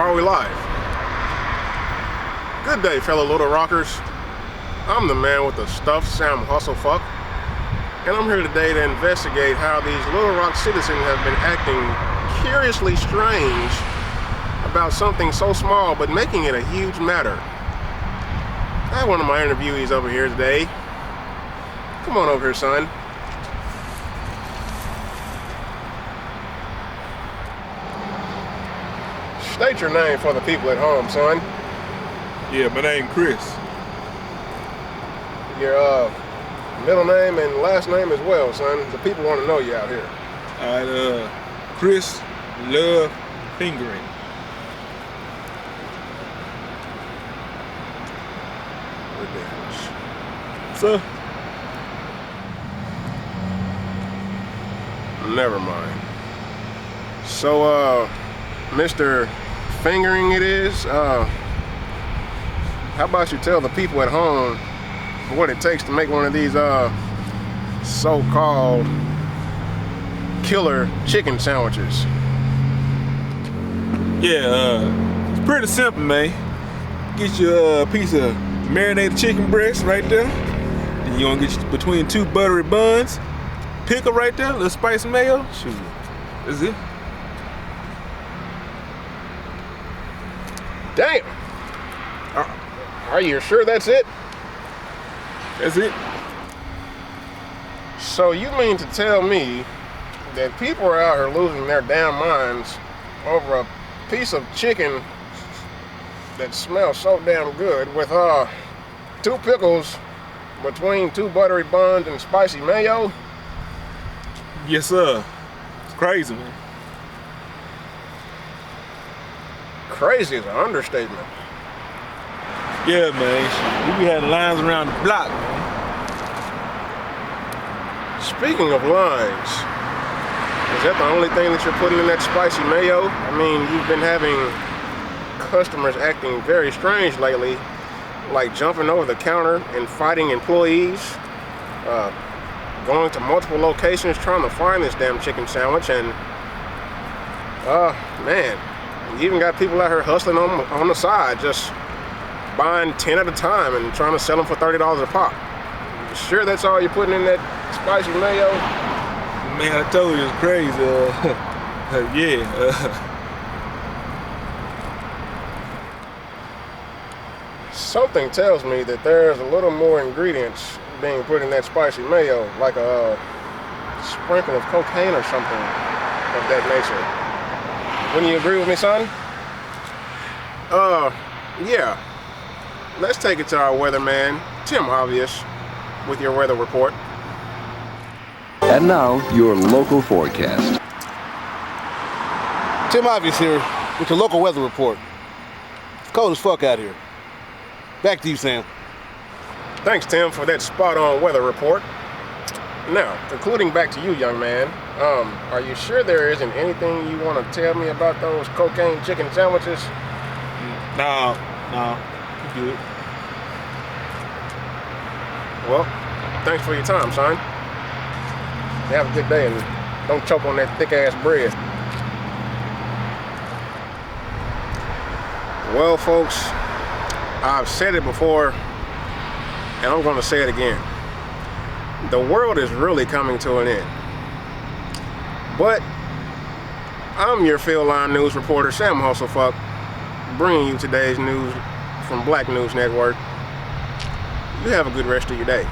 Are we live? Good day, fellow Little Rockers. I'm the man with the stuff, Sam Hustlefuck, and I'm here today to investigate how these Little Rock citizens have been acting curiously strange about something so small but making it a huge matter. I have one of my interviewees over here today. Come on over here, son. State your name for the people at home, son. Yeah, my name Chris. Your middle name and last name as well, son. The people want to know you out here. Alright, Chris Love Fingering. Ridiculous. So, Never mind. So, Mr. Fingering it is, how about you tell the people at home what it takes to make one of these, so-called killer chicken sandwiches? yeah, it's pretty simple, man. Get you a piece of marinated chicken breast right there. Then you gonna get you between two buttery buns. Pickle right there, a little spicy mayo. Shoot, that's it. Damn! Are you sure that's it? That's it. So you mean to tell me that people are out here losing their damn minds over a piece of chicken that smells so damn good with two pickles between two buttery buns and spicy mayo? Yes, sir. It's crazy, man. Crazy is an understatement. Yeah, man. We be having lines around the block, man. Speaking of lines, is that the only thing that you're putting in that spicy mayo? I mean, you've been having customers acting very strange lately, like jumping over the counter and fighting employees, going to multiple locations trying to find this damn chicken sandwich, and man, you even got people out here hustling on the side, just buying 10 at a time and trying to sell them for $30 a pop. You sure that's all you're putting in that spicy mayo? Man, I told you it's crazy. Yeah. Something tells me that there's a little more ingredients being put in that spicy mayo, like a sprinkle of cocaine or something of that nature. Wouldn't you agree with me, son? Yeah. Let's take it to our weatherman, Tim Obvious, with your weather report. And now, your local forecast. Tim Obvious here with your local weather report. It's cold as fuck out here. Back to you, Sam. Thanks, Tim, for that spot-on weather report. Now, concluding back to you, young man, are you sure there isn't anything you want to tell me about those cocaine chicken sandwiches? No, you good. Well, thanks for your time, son. Have a good day and don't choke on that thick-ass bread. Well, folks, I've said it before, and I'm going to say it again. The world is really coming to an end. But I'm your Field Line News reporter, Sam Hustlefuck, bringing you today's news from Black News Network. You have a good rest of your day.